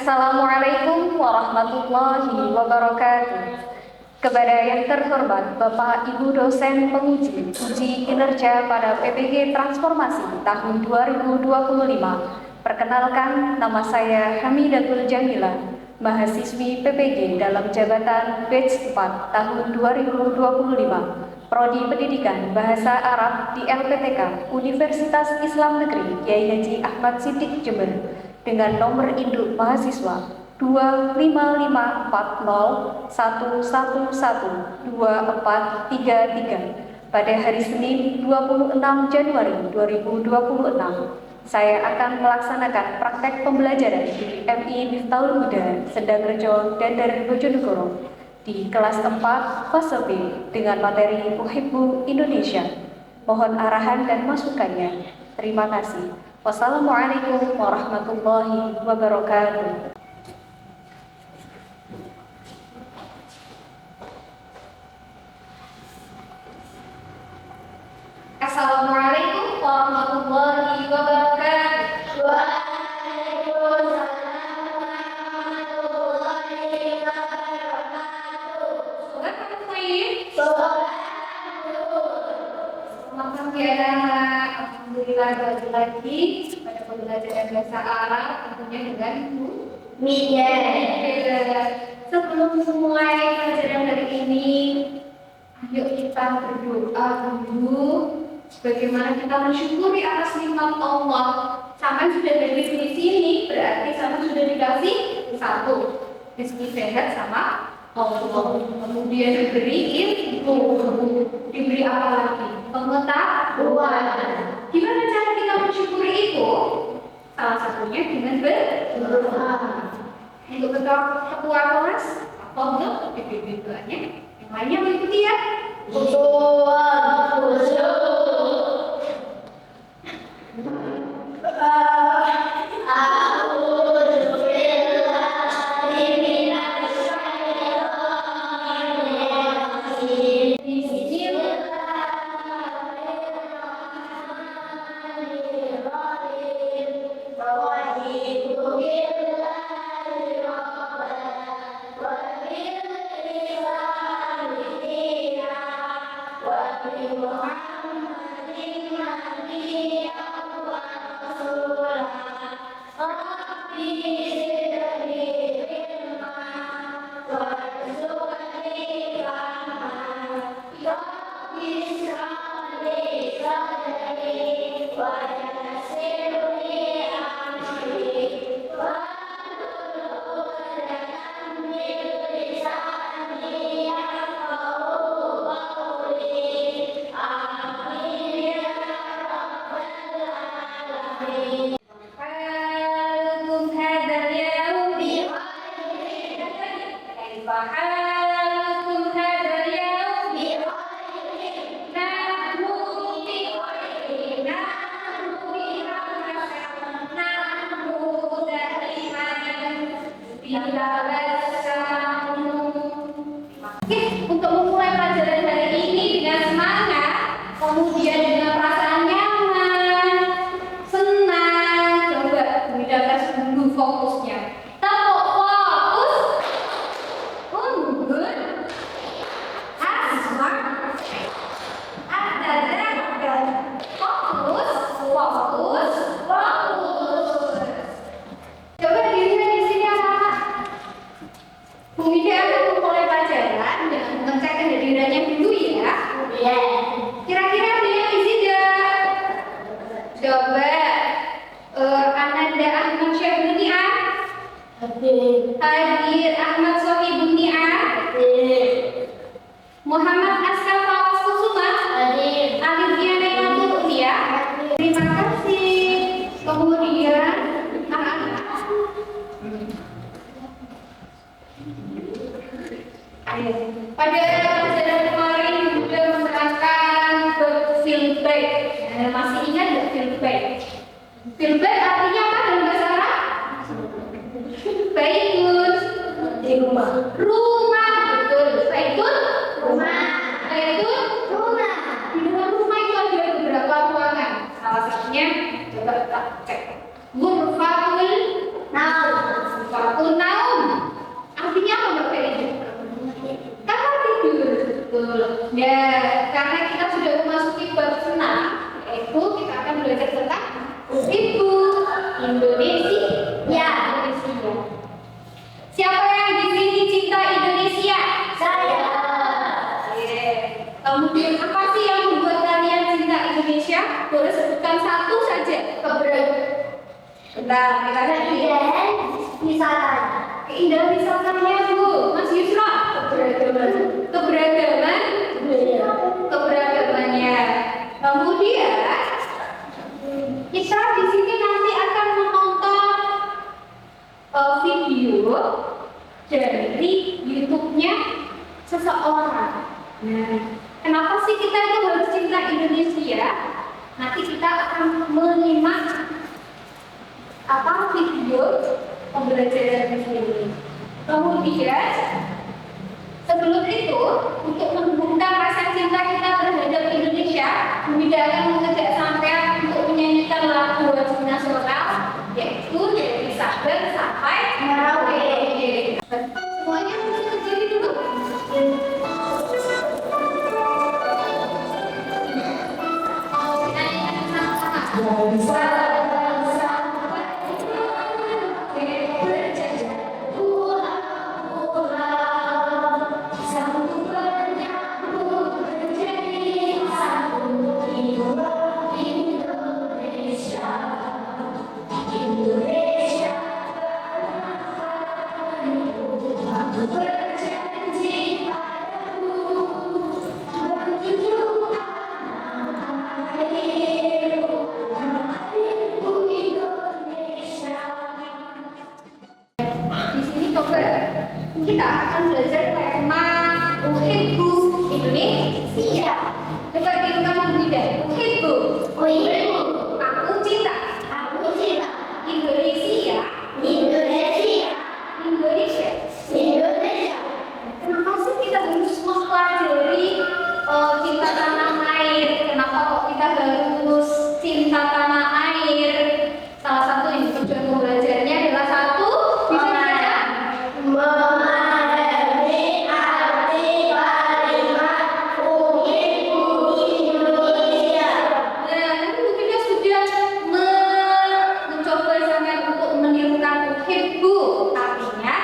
Assalamualaikum warahmatullahi wabarakatuh. Kepada yang terhormat Bapak Ibu dosen penguji uji kinerja pada PPG Transformasi tahun 2025. Perkenalkan, nama saya Hamidatul Jamila, mahasiswi PPG dalam jabatan batch 4 tahun 2025. Prodi Pendidikan Bahasa Arab di LPTK Universitas Islam Negeri Kiai Haji Ahmad Siddiq Jember dengan nomor induk mahasiswa 25540112433 pada hari Senin 26 Januari 2026. Saya akan melaksanakan praktek pembelajaran di MI Miftahul Huda, Sendangrejo, Dandar Bojonegoro di kelas 4 fase B dengan materi Uhibbu Indonesia. Mohon arahan dan masukannya. Terima kasih. Wassalamualaikum warahmatullahi wabarakatuh. Assalamualaikum warahmatullahi wabarakatuh. Waalaikumsalam warahmatullahi wabarakatuh. Sholat kamu baik? Sholat. Selamat pagi anak-anak. Alhamdulillah lagi pada pembelajaran bahasa Arab tentunya dengan Bu Mia. Sebelum memulai pelajaran hari ini, ayo kita berdoa dulu. Bagaimana kita mensyukuri atas nikmat Allah. Sampai sudah dari di sini, berarti sama sudah dikasih satu rezeki sehat sama Allah. Kemudian diberi ilmu, diberi apa lagi? Pengetahuan. Gimana cara kita mensyukuri itu? Salah satunya dengan berdoa. Untuk ketua kelas, Allah diberi doanya. Yang lainnya mengikuti ya. Untuk memulai pelajaran hari ini dengan semangat, kemudian dengan perasaan nyaman, senang, coba bedakan dulu fokusnya. Tepuk fokus, unggul, asma, ada fokus, fokus, fokus. Coba dilihat di sini anak-anak. Bu Mika akan memulai pelajaran dengan mengecek kehadirannya dulu ya. Iya. Kira-kira ada yang isi enggak? Coba Ananda Ahmad Syahbun Ni'am. Hadir Ahmad Sohibun Ni'am. Muhammad Askafa Kusuma. Alifia Naimatul Ulia. Terima kasih. Kemudian anak-anak. Pada pelajaran kemarin sudah menerangkan feedback. Masih ingat nggak feedback? Feedback artinya apa dalam bahasa Arab? Baikun Di rumah. rumah, betul. Baikun Rumah. baikun Rumah. di dalam rumah itu ada beberapa ruangan. Salah satunya coba kita cek. Ghurfatul Naum. ghurfatul Bentar, kita ganti. Keindahan wisata. Keindahan wisatanya Bu, Mas Yusra. Keberagaman. Keberagamannya. Kemudian kita di sini nanti akan menonton video dari YouTube-nya seseorang. Nah, kenapa sih kita itu harus cinta Indonesia? Nanti kita akan menyimak video pembelajaran di sini. Kemudian sebelum itu, untuk menumbuhkan rasa cinta kita terhadap Indonesia, Bunda akan mengajak sampai untuk menyanyikan lagu wajib nasional, yaitu dari Sabang sampai Merauke. Semuanya bisa berdiri dulu. Kita nyanyikan sama-sama. Kita akan belajar tema Uhibbu Indonesia. Coba diulang Bunda. Uhibbu. Aku cinta. Indonesia. Kenapa sih kita harus mempelajari cinta tanah air? Kenapa kok kita harus cinta tanah air? Salah satu yang tujuan belajarnya adalah satu, bisa baca? Memahami arti kalimat Uhibbu Indonesia. Nah, nanti mungkin dia sudah mencoba sampai untuk menirukan Uhibbu, artinya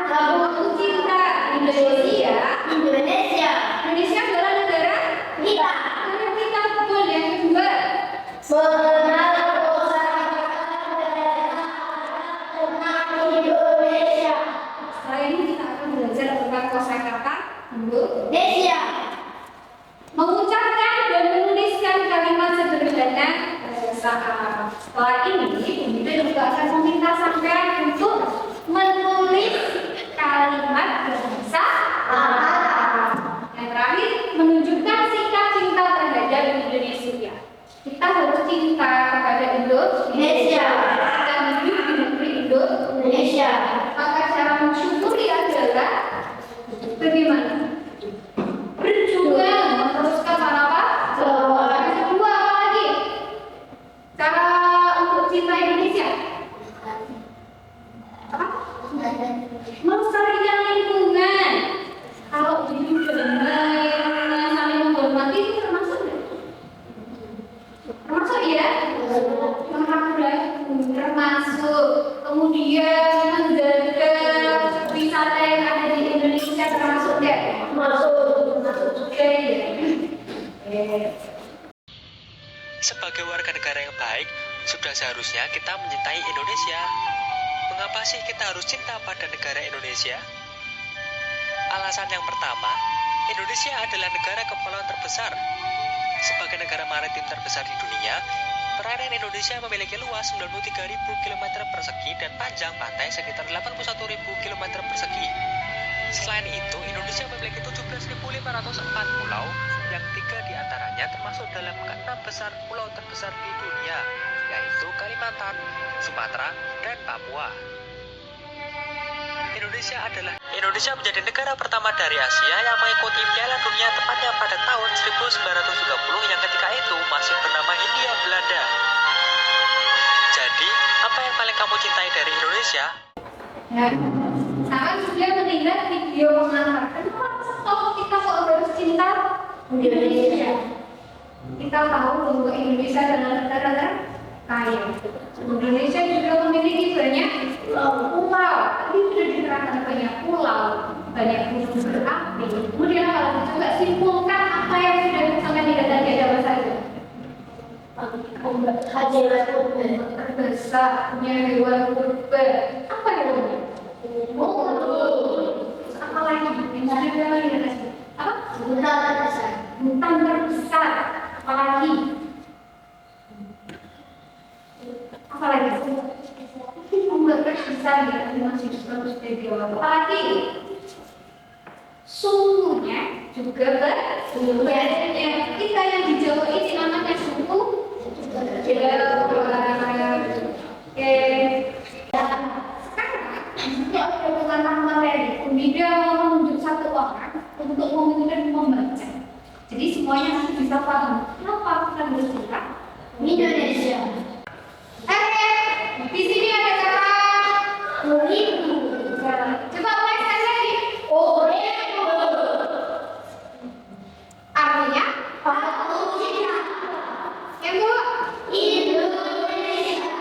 aku cinta Indonesia. Indonesia adalah negara Kita kita, betul. Yang kedua, mengenal tentang Indonesia. setelah ini kita akan belajar tentang kosakata Indonesia. mengucapkan dan menuliskan kalimat sederhana bahasa Arab. Setelah ini, Bunda juga akan meminta sampean untuk menulis kalimat bahasa Arab. Yang terakhir, menunjukkan sikap cinta terhadap Indonesia. Kita harus cinta kepada Indonesia. Kita hidup di negeri Indonesia. Maka cara mensyukuri adalah bagaimana? Berjuang meneruskan apa? Yang kedua apa lagi? Cara untuk cinta Indonesia apa? Melestarikan lingkungan. Kalau hidup damai, saling menghormati itu termasuk nggak? Termasuk ya? Termasuk. Kemudian menjaga wisata yang ada di Indonesia termasuk nggak? Masuk juga ya. Sebagai warga negara yang baik, sudah seharusnya kita mencintai Indonesia. Mengapa sih kita harus cinta pada negara Indonesia? Alasan yang pertama, Indonesia adalah negara kepulauan terbesar. Sebagai negara maritim terbesar di dunia, perairan Indonesia memiliki luas 93.000 km persegi dan panjang pantai sekitar 81.000 km persegi. Selain itu, Indonesia memiliki 17.504 pulau, yang 3 diantaranya termasuk dalam ke-6 besar pulau terbesar di dunia, yaitu Kalimantan, Sumatera, dan Papua. Indonesia menjadi negara pertama dari Asia yang mengikuti Piala Dunia tepatnya pada tahun 1930 yang ketika itu masih bernama Hindia Belanda. Jadi, apa yang paling kamu cintai dari Indonesia? Nah, sekarang sudah mendengar video mengantarkan kenapa kita kok harus cinta Indonesia. Kita tahu bahwa Indonesia adalah negara kaya. Indonesia juga memiliki banyak pulau. Tadi sudah diterangkan banyak pulau, banyak gunung berapi. Kemudian kalau coba simpulkan apa yang sudah sampai tidak tadi ada apa saja? Hajirat Qutb. Terbesar punya hewan kurban. Apa hewannya? Apa lagi? Yang ada lagi ada sih. Apa? Bunta terbesar. Hutan terbesar. Apa lagi? Apa lagi? Hutan terbesar ya, masih 100 megawatt. Apa lagi? Suhunya juga berbeda. Kita yang di Jawa ini namanya suhu. Ya, oke. Sekarang ada materi. Bunda mau menunjuk satu orang untuk kemudian membaca. Jadi semuanya nanti bisa paham. Kenapa kita bercerita? Indonesia. Di sini ada kata 2000. coba mulai sekali lagi. Artinya Aku cinta yang kedua Indonesia.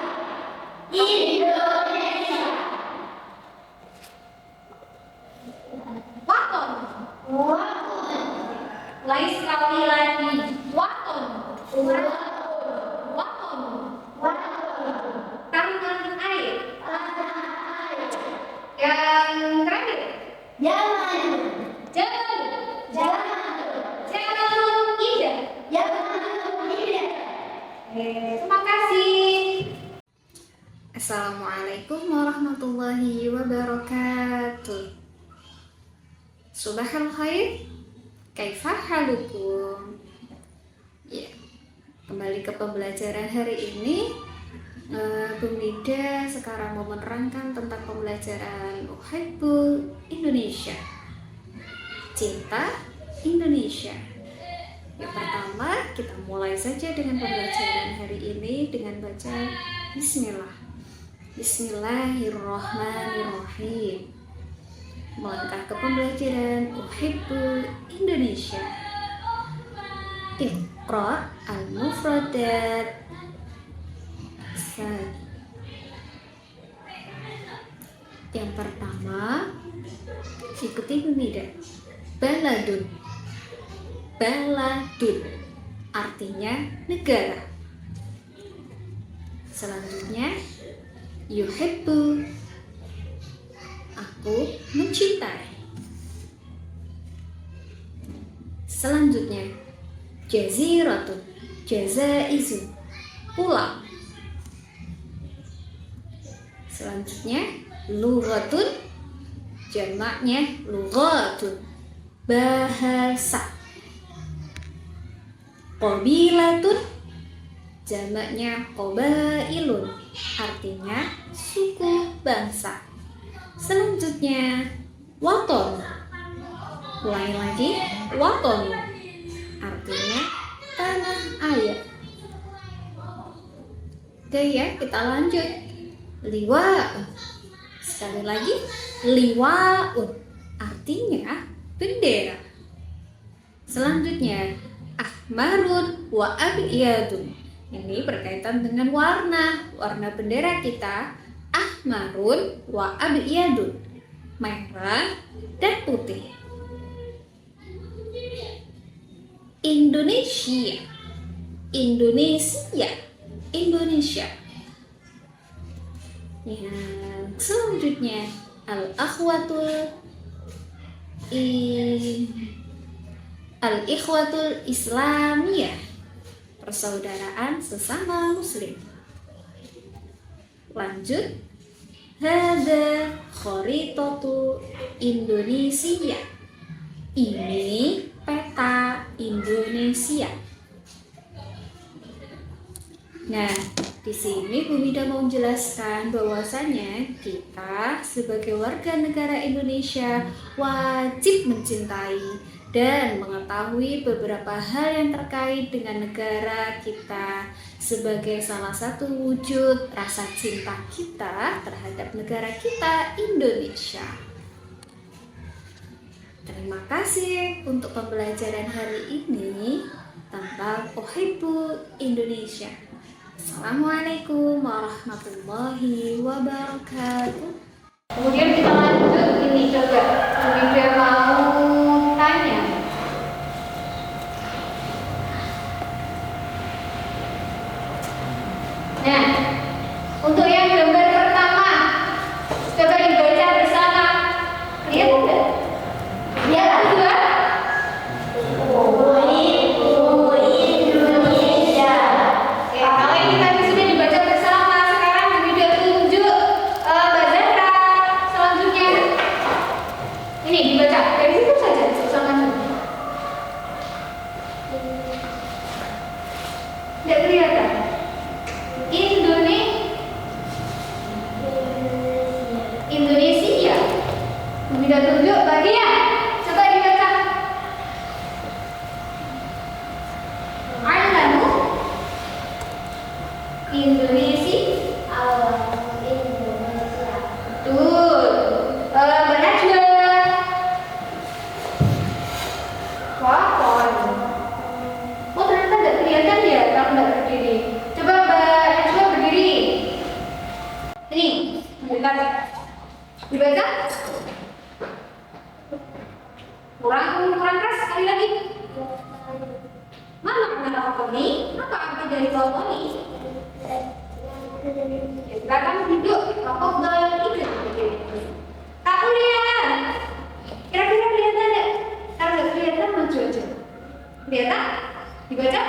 Indonesia. waton. Mulai sekali lagi. Waton. Waton. Tangan air. Yang terakhir. Jangan Jangan indah. tidak. Terima kasih. Assalamualaikum warahmatullahi wabarakatuh. Subhanal khair. Kaifa halukum? Ya, kembali ke pembelajaran hari ini. Bunda sekarang mau menerangkan tentang pembelajaran Uhibbu Indonesia. Cinta Indonesia. Yang pertama, kita mulai saja dengan pembelajaran hari ini dengan baca Bismillah. Bismillahirrahmanirrahim. Melangkah ke pembelajaran Uhibbu Indonesia. Iqra al-mufradat. Yang pertama, ikuti Bunda. Baladun. Baladun artinya negara. Selanjutnya, yuhibbu. Aku mencintai. Selanjutnya, jaziratun. Jazaizun. Pulau. Selanjutnya, lughatun. Jamaknya lughatun. Bahasa. Qabilatun. Jamaknya qabailun. Artinya suku bangsa. Selanjutnya, waton. Ulangi lagi, waton. Artinya tanah air. Oke ya, kita lanjut. Liwa. Sekali lagi, liwaun. Artinya bendera. Selanjutnya, ahmarun wa abyadun. Ini berkaitan dengan warna. Warna bendera kita ahmarun wa abyadun. Merah dan putih. Indonesia. Indonesia. Indonesia. Yang selanjutnya, al-ikhwatul islamiyah, persaudaraan sesama muslim. Lanjut, hada kharitatu Indonesia. Ini peta Indonesia. Nah, di sini Bu Mida mau menjelaskan bahwasanya kita sebagai warga negara Indonesia wajib mencintai dan mengetahui beberapa hal yang terkait dengan negara kita sebagai salah satu wujud rasa cinta kita terhadap negara kita Indonesia. Terima kasih untuk pembelajaran hari ini tentang Uhibbu Indonesia. Assalamualaikum warahmatullahi wabarakatuh. Kemudian kita lanjut ini coba. Bunda mau tanya. Nah, untuk yang gambar pertama, coba dibaca bersama. Lihat enggak? Lihat kedua. Indonesia. Oke, kalau ini tadi sudah dibaca bersama, sekarang Bu Mida tunjuk Mbak Zahra. Selanjutnya, ini dibaca dari situ saja, sama. Tidak kelihatan. Indonesia. Bu Mida tunjuk bagian. Coba dibaca. Alamu Indonesia. Betul. Mbak Najwa. Wah, oh ternyata tidak kelihatan ya kalau Mbak berdiri. Coba Mbak Najwa berdiri. Ini, dibaca. Dibaca. Kurang keras sekali lagi. Mana makna Wakoni? Apa arti dari Wakoni? Silakan duduk. Tafadhal itu. Kak Ulian. Kira-kira kelihatan enggak? Kalau nggak kelihatan maju aja. Kelihatan? Dibaca?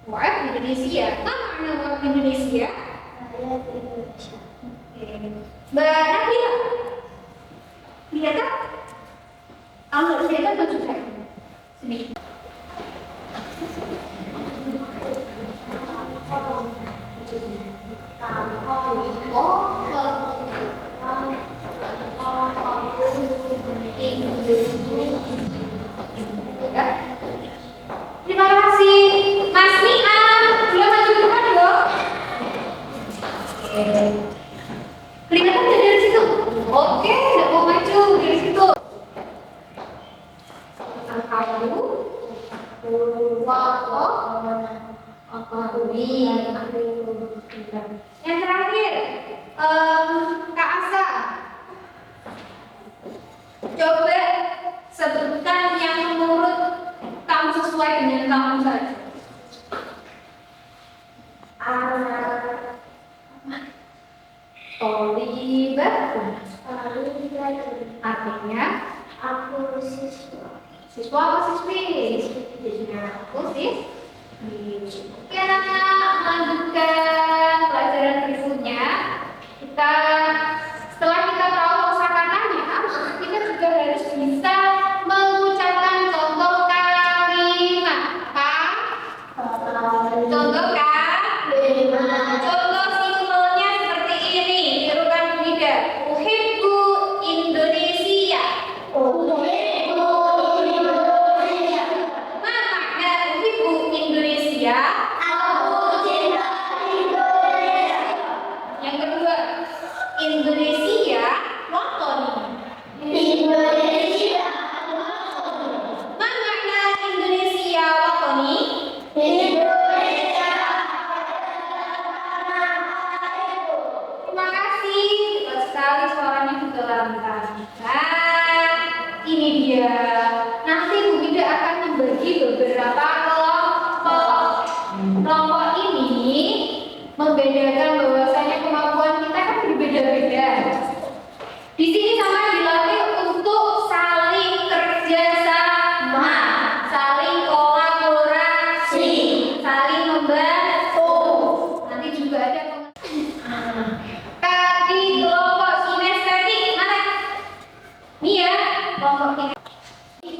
Wah, Indonesia. Apa makna wah Indonesia? Mbak Nabila. Kelihatan? Kalau nggak kelihatan maju aja. Sini. Terima kasih, Mas Niam. Boleh maju ke depan dong. Kelihatan nggak dari situ? Oke, nggak mau maju dari situ. Angkamu, yang terakhir, Kak Asa. Coba sebutkan yang menurut kamu sesuai dengan kamu saja. Tolibatun. Artinya Aku siswa. siswa apa siswi? Aku siswi. Oke, anak-anak, melanjutkan pelajaran berikutnya. Setelah kita tahu kosakatanya, kita juga harus bisa mengucapkan contoh kalimat. Apa? Contoh kalimat. Contoh simpelnya seperti ini. Tirukan Bu Mida. Uhibbu Indonesia. Ma makna uhibbu Indonesia? Yang kedua, Indonesia wakoni. Ma makna Indonesia wakoni? Terima kasih. Cepat sekali suaranya juga lancar. Nah, ini dia. Nanti Bu Mida akan membagi beberapa kelompok. Kelompok ini membedakan bahwasanya kemampuan kita kan berbeda-beda. Di sini sama dilatih untuk saling kerjasama, saling kolaborasi, saling membantu. Nanti juga ada tadi kelompok kinestetik mana? Nih ya, kelompok kinestetik.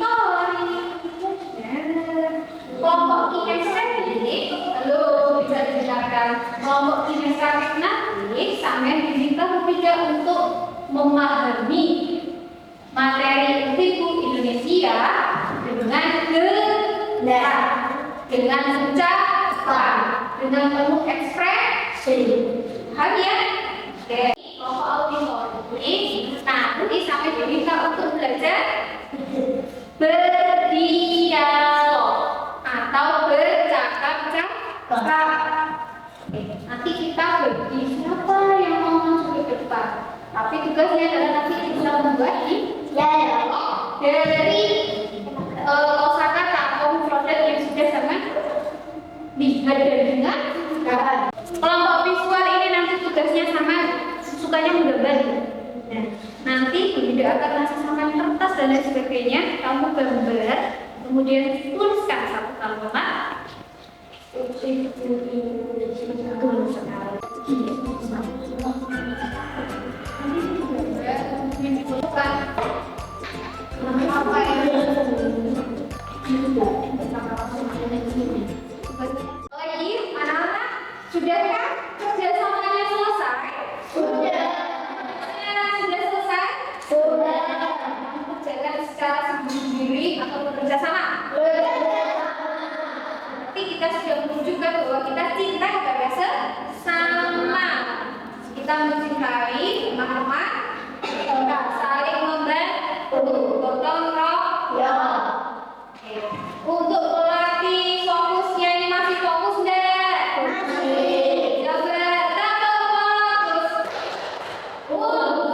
Kelompok kinestetik, lalu bisa dijelaskan. Kelompok kinestetik nanti sampai diminta berbeda untuk memahami materi Uhibbu Indonesia dengan dengan ucapan, dengan penuh ekspresi. Paham ya? Oke, kelompok auditoris nanti sampai diminta untuk belajar berdialog atau bercakap-cakap. Oke, nanti kita bagi siapa yang mau masuk ke depan. Tapi tugasnya adalah nanti kita membagi dari kosakata atau mufradat yang dan lain sebagainya, kamu gambar, kemudian tuliskan satu kalimat. Apa lagi, anak-anak, sudahkah kerjasamanya selesai? Sudah selesai? Kerjakan secara sendiri atau bekerja sama? Berarti kita sudah menunjukkan bahwa kita cinta kepada sesama. Kita mencintai teman-teman, kita saling membantu, gotong royong. Oke. Untuk pelatih fokusnya ini masih fokus enggak? Masih. Coba tambah fokus. Untuk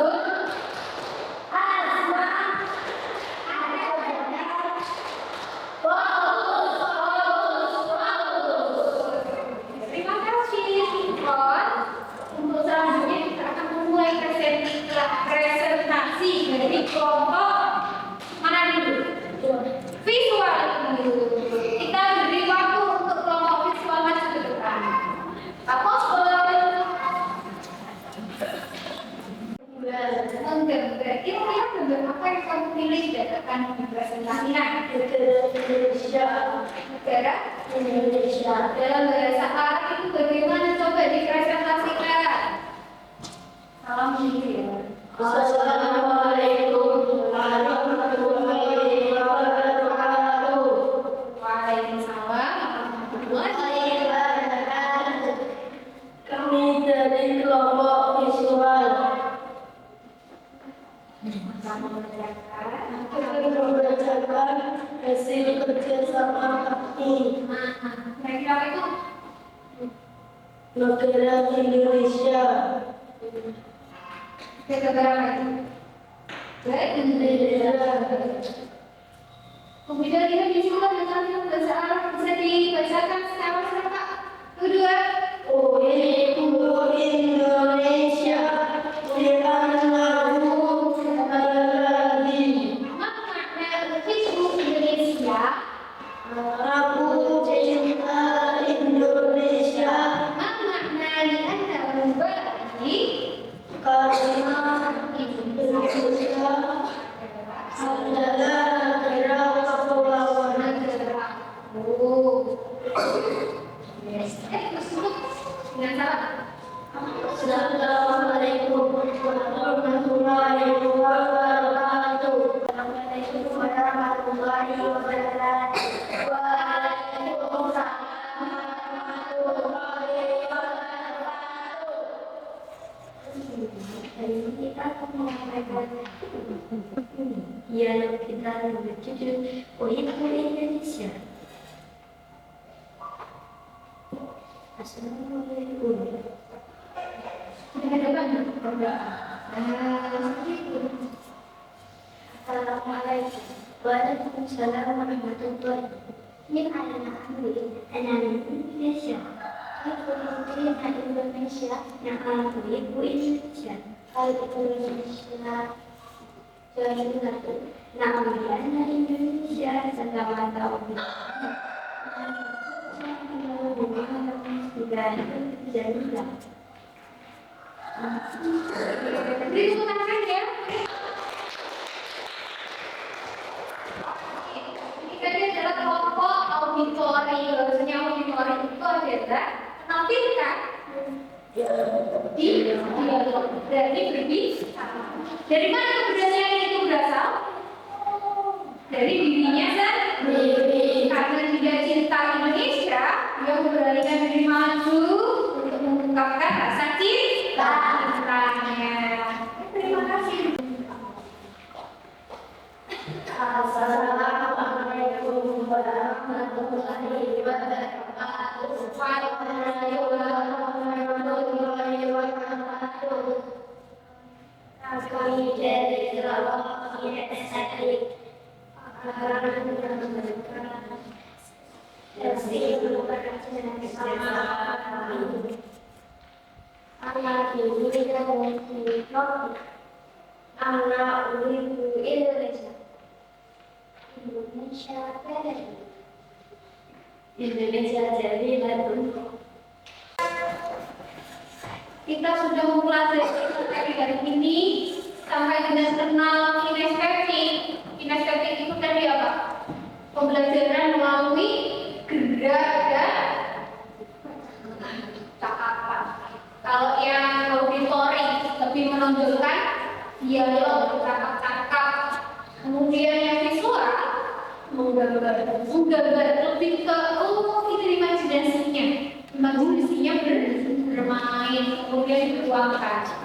terima kasih, Ron. Untuk selanjutnya kita akan memulai presentasi dari kelompok mana dulu? Visual dulu. Kita beri waktu untuk kelompok visual maju ke depan. Apa? Enggak. Kira-kira gambar apa yang kamu pilih dan akan dipresentasikan? Negara Indonesia. Dalam bahasa Arab itu bagaimana? Coba dipresentasikan. Salam dulu. Assalamualaikum warahmatullahi wabarakatuh. Waalaikumsalam warahmatullahi Wabarakatuh. Kami dari kelompok visual akan membacakan hasil kerjasama kami. Kira-kira apa itu? Negara Indonesia. Negara apa itu? Kemudian kita bisa dengan bahasa Arab bisa dibacakan secara serentak. Kedua, Indonesia li'annahu baladi. makna Facebook Indonesia. Aku cinta Indonesia Makna li'annahu baladi. karena Indonesia adalah negara kepulauan. Dengan salah. Assalamualaikum warahmatullahi wabarakatuh. Assalamualaikum warahmatullahi wabarakatuh. Waalaikumsalam warahmatullahi wabarakatuh. Hari ini kita akan menyampaikan dialog kita yang berjudul Uhibbu Indonesia. Assalamualaikum. Assalamualaikum. Waalaikumsalam warahmatullahi wabarakatuh. Ini adalah anak Indonesia. Ibu Indonesia yang aku ibu Indonesia. Kalau Indonesia jadi namanya Indonesia selama tahun Beri tepuk tangan ya. Ini adalah kelompok auditori. Biasanya auditori itu adalah menampilkan di dialog dari berbicara. Dari mana keberanian itu berasal? Dari dirinya sendiri. Karena dia cinta Indonesia, dia memberanikan diri maju untuk mengungkapkan rasa cintanya. Terima kasih. Assalamualaikum warahmatullahi wabarakatuh. Warahmatullahi wabarakatuh. Kami dari kelompok ISI akan menyampaikan hasil bersama kami. Anak ini dari topik anak ibu Indonesia. Indonesia Barat. Indonesia Jamilatun. Kita sudah mempelajari materi hari ini sampai dengan kenal kinestetik. Kinestetik itu tadi apa? Pembelajaran melalui gerak dan cakapan. Kalau yang auditory lebih menonjolkan dialog, bercakap-cakap. Kemudian yang visual menggambar lebih ke itu imajinasinya bermain, kemudian dituangkan.